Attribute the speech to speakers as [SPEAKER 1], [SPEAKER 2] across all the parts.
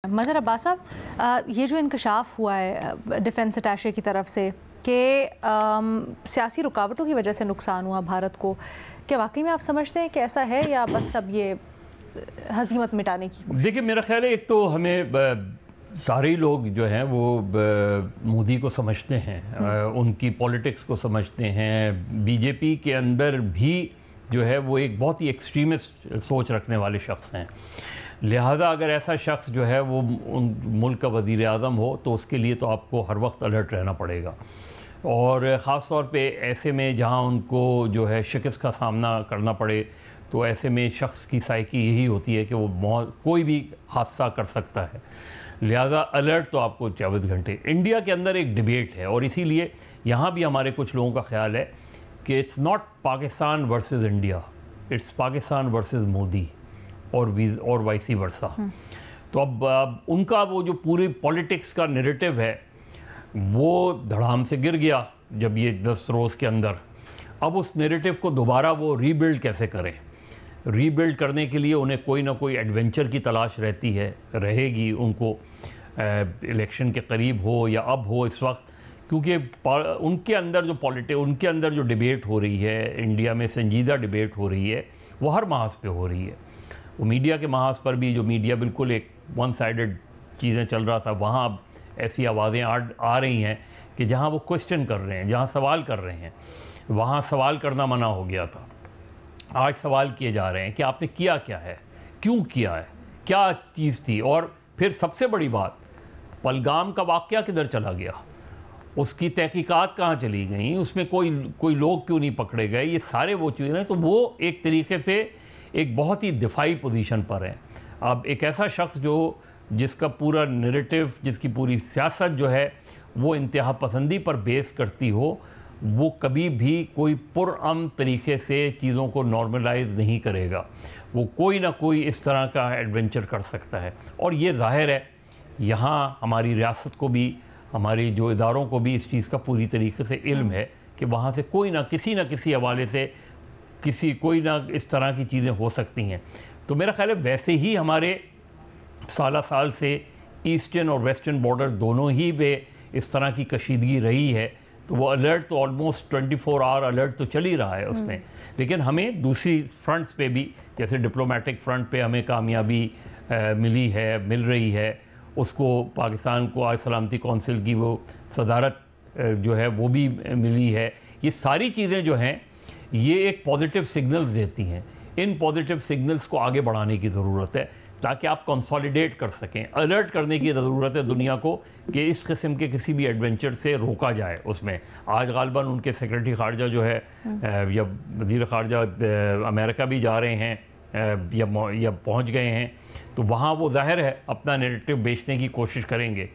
[SPEAKER 1] मज़हर अब्बास साहब, ये जो इंकशाफ हुआ है डिफेंस अटैशे की तरफ से कि सियासी रुकावटों की वजह से नुकसान हुआ भारत को, क्या वाकई में आप समझते हैं कि ऐसा है या बस अब ये हज़ीमत मिटाने की?
[SPEAKER 2] देखिए, मेरा ख्याल है एक तो हमें सारे लोग जो हैं वो मोदी को समझते हैं, उनकी पॉलिटिक्स को समझते हैं। बीजेपी के अंदर भी जो है वो एक बहुत ही एक्सट्रीमिस्ट सोच रखने वाले शख्स हैं। लिहाजा अगर ऐसा शख्स जो है वो मुल्क का वज़ीर आज़म हो तो उसके लिए तो आपको हर वक्त अलर्ट रहना पड़ेगा, और ख़ास तौर पे ऐसे में जहां उनको जो है शिकस्त का सामना करना पड़े, तो ऐसे में शख्स की साइकी यही होती है कि वो कोई भी हादसा कर सकता है। लिहाजा अलर्ट तो आपको 24 घंटे। इंडिया के अंदर एक डिबेट है और इसीलिए यहाँ भी हमारे कुछ लोगों का ख्याल है कि it's not Pakistan versus India, it's Pakistan versus Modi और वाइसी वर्सा। तो अब उनका वो जो पूरी पॉलिटिक्स का नैरेटिव है वो धड़ाम से गिर गया जब ये 10 रोज़ के अंदर। अब उस नैरेटिव को दोबारा वो रीबिल्ड कैसे करें? रीबिल्ड करने के लिए उन्हें कोई ना कोई एडवेंचर की तलाश रहेगी उनको, इलेक्शन के करीब हो या अब हो इस वक्त, क्योंकि उनके अंदर उनके अंदर जो डिबेट हो रही है, इंडिया में संजीदा डिबेट हो रही है, वो हर महाज पे हो रही है। वो मीडिया के महाज पर भी, जो मीडिया बिल्कुल एक वन साइडेड चीज़ें चल रहा था, वहाँ अब ऐसी आवाज़ें आ रही हैं कि जहाँ वो क्वेश्चन कर रहे हैं, जहाँ सवाल कर रहे हैं, वहाँ सवाल करना मना हो गया था। आज सवाल किए जा रहे हैं कि आपने किया क्या है, क्यों किया है, क्या चीज़ थी, और फिर सबसे बड़ी बात, पहलगाम का वाक़या किधर चला गया, उसकी तहकीकात कहाँ चली गई, उसमें कोई लोग क्यों नहीं पकड़े गए, ये सारे वो चीज़ें। तो वो एक तरीके से एक बहुत ही दिफाई पोजीशन पर है। अब एक ऐसा शख्स जिसका पूरा नैरेटिव, जिसकी पूरी सियासत जो है वो इंतहा पसंदी पर बेस करती हो, वो कभी भी कोई पुरअमन तरीके से चीज़ों को नॉर्मलाइज नहीं करेगा। वो कोई ना कोई इस तरह का एडवेंचर कर सकता है, और ये जाहिर है यहाँ हमारी रियासत को भी, हमारी जो इदारों को भी इस चीज़ का पूरी तरीके से इल्म है कि वहाँ से कोई ना किसी हवाले से कोई ना इस तरह की चीज़ें हो सकती हैं। तो मेरा ख्याल है वैसे ही हमारे साल से ईस्टर्न और वेस्टर्न बॉर्डर दोनों ही पे इस तरह की कशीदगी रही है, तो वो अलर्ट तो ऑलमोस्ट 24 आवर अलर्ट तो चल ही रहा है उसमें। लेकिन हमें दूसरी फ्रंट्स पे भी, जैसे डिप्लोमेटिक फ्रंट पे हमें कामयाबी मिल रही है, उसको पाकिस्तान को आज सलामती कौंसिल की वो सदारत जो है वो भी मिली है। ये सारी चीज़ें जो हैं ये एक पॉजिटिव सिग्नल्स देती हैं। इन पॉजिटिव सिग्नल्स को आगे बढ़ाने की ज़रूरत है ताकि आप कंसोलिडेट कर सकें। अलर्ट करने की ज़रूरत है दुनिया को कि इस किस्म के किसी भी एडवेंचर से रोका जाए। उसमें आज गालिबन उनके सेक्रेटरी ख़ारजा जो है या वज़ीर ख़ारजा अमेरिका भी जा रहे हैं या पहुंच गए हैं, तो वहाँ वो ज़ाहिर है अपना नैरेटिव बेचने की कोशिश करेंगे।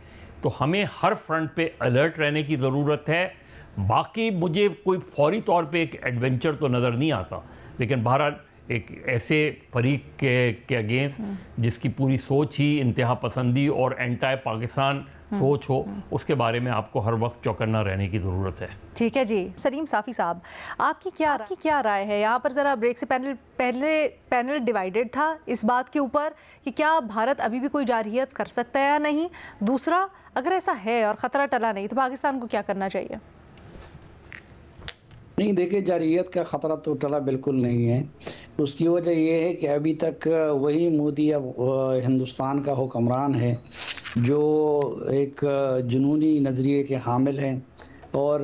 [SPEAKER 2] तो हमें हर फ्रंट पे अलर्ट रहने की ज़रूरत है। बाकी मुझे कोई फौरी तौर पे एक एडवेंचर तो नज़र नहीं आता, लेकिन बहरहाल एक ऐसे फरीक के अगेंस्ट जिसकी पूरी सोच ही इंतहा पसंदी और एंटी पाकिस्तान सोच हो, उसके बारे में आपको हर वक्त चौकन्ना रहने की ज़रूरत है।
[SPEAKER 1] ठीक है जी। सलीम साफ़ी साहब, आपकी क्या राय है? यहाँ पर ज़रा ब्रेक से पैनल डिवाइडेड था इस बात के ऊपर कि क्या भारत अभी भी कोई जारहियत कर सकता है या नहीं। दूसरा, अगर ऐसा है और ख़तरा टला नहीं तो पाकिस्तान को क्या करना चाहिए?
[SPEAKER 3] नहीं, देखिए, जारहियत का ख़तरा तो टला बिल्कुल नहीं है। उसकी वजह यह है कि अभी तक वही मोदी अब हिंदुस्तान का हुक्मरान है जो एक जुनूनी नज़रिए के हामिल हैं, और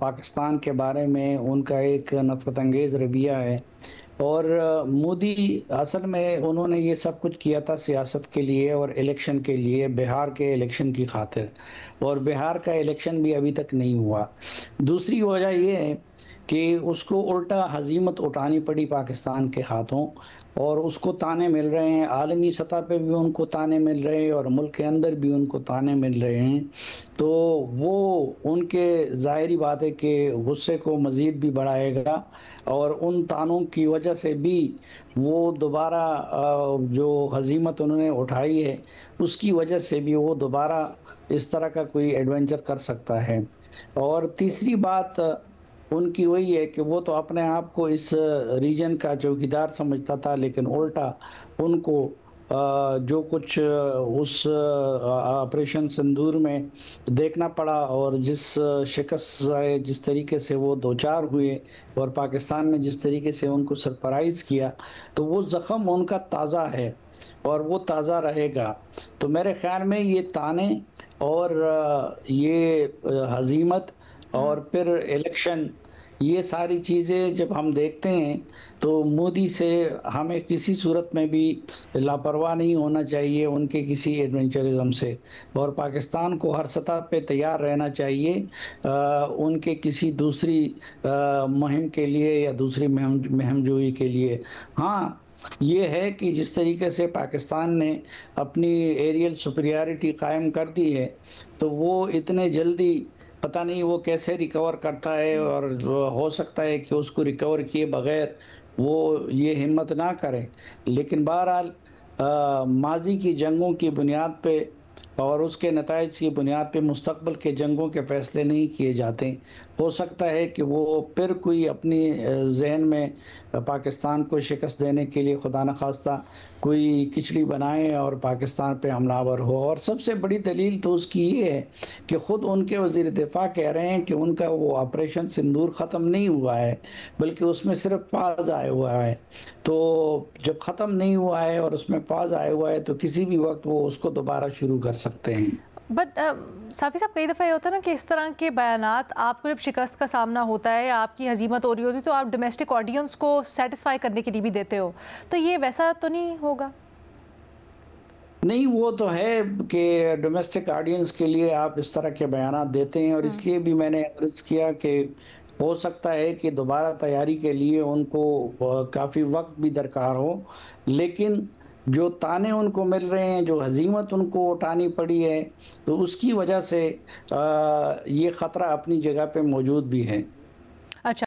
[SPEAKER 3] पाकिस्तान के बारे में उनका एक नफ़रत अंगेज़ रवैया है। और मोदी असल में उन्होंने ये सब कुछ किया था सियासत के लिए और इलेक्शन के लिए, बिहार के इलेक्शन की खातिर, और बिहार का इलेक्शन भी अभी तक नहीं हुआ। दूसरी वजह ये है कि उसको उल्टा हज़ीमत उठानी पड़ी पाकिस्तान के हाथों, और उसको ताने मिल रहे हैं, आलमी सतह पे भी उनको ताने मिल रहे हैं और मुल्क के अंदर भी उनको ताने मिल रहे हैं। तो वो उनके ज़ाहिरी बात है कि गुस्से को मज़ीद भी बढ़ाएगा, और उन तानों की वजह से भी वो दोबारा जो हज़ीमत उन्होंने उठाई है उसकी वजह से भी वो दोबारा इस तरह का कोई एडवेंचर कर सकता है। और तीसरी बात उनकी वही है कि वो तो अपने आप को इस रीजन का चौकीदार समझता था, लेकिन उल्टा उनको جو کچھ اس آپریشن سندور میں دیکھنا پڑا اور جس شکست سے جس طریقے سے وہ دوچار ہوئے اور پاکستان نے جس طریقے سے ان کو سرپرائز کیا، تو وہ زخم ان کا تازہ ہے اور وہ تازہ رہے گا۔ تو میرے خیال میں یہ تانے اور یہ ہزیمت اور پھر الیکشن، یہ ساری چیزیں جب ہم دیکھتے ہیں تو مودی سے ہمیں کسی صورت میں بھی لاپرواہ نہیں ہونا چاہیے ان کے کسی ایڈونچرزم سے، اور پاکستان کو ہر سطح پہ تیار رہنا چاہیے ان کے کسی دوسری مہم کے لیے یا دوسری مہم جوئی کے لیے۔ ہاں یہ ہے کہ جس طریقے سے پاکستان نے اپنی ایریل سپریارٹی قائم کر دی ہے، تو وہ اتنے جلدی پتہ نہیں وہ کیسے ریکور کرتا ہے، اور ہو سکتا ہے کہ اس کو ریکور کیے بغیر وہ یہ ہمت نہ کرے۔ لیکن بہرحال ماضی کی جنگوں کی بنیاد پہ اور اس کے نتائج کی بنیاد پہ مستقبل کے جنگوں کے فیصلے نہیں کیے جاتے۔ ہو سکتا ہے کہ وہ پھر کوئی اپنی ذہن میں پاکستان کو شکست دینے کے لیے خدا نخواستہ کوئی کھچڑی بنائے اور پاکستان پہ حملہ آور ہو۔ اور سب سے بڑی دلیل تو اس کی یہ ہے کہ خود ان کے وزیر دفاع کہہ رہے ہیں کہ ان کا وہ آپریشن سندور ختم نہیں ہوا ہے، بلکہ اس میں صرف پاز آیا ہوا ہے۔ تو جب ختم نہیں ہوا ہے اور اس میں پاز آیا ہوا ہے تو کسی بھی وقت وہ اس کو دوبارہ شروع کر سکتے ہیں۔
[SPEAKER 1] بٹ صافی صاحب، کئی دفعہ یہ ہوتا ہے نا کہ اس طرح کے بیانات آپ کو جب شکست کا سامنا ہوتا ہے یا آپ کی ہزیمت ہو رہی ہوتی ہے تو آپ ڈومیسٹک آڈینس کو سیٹسفائی کرنے کے لیے بھی دیتے ہو، تو یہ ویسا تو نہیں ہوگا؟
[SPEAKER 3] نہیں، وہ تو ہے کہ ڈومیسٹک آڈینس کے لیے آپ اس طرح کے بیانات دیتے ہیں، اور اس لیے بھی میں نے عرض کیا کہ ہو سکتا ہے کہ دوبارہ تیاری کے لیے ان کو کافی وقت بھی درکار ہو، لیکن جو تانے ان کو مل رہے ہیں، جو ہزیمت ان کو اٹھانی پڑی ہے، تو اس کی وجہ سے یہ خطرہ اپنی جگہ پہ موجود بھی ہے۔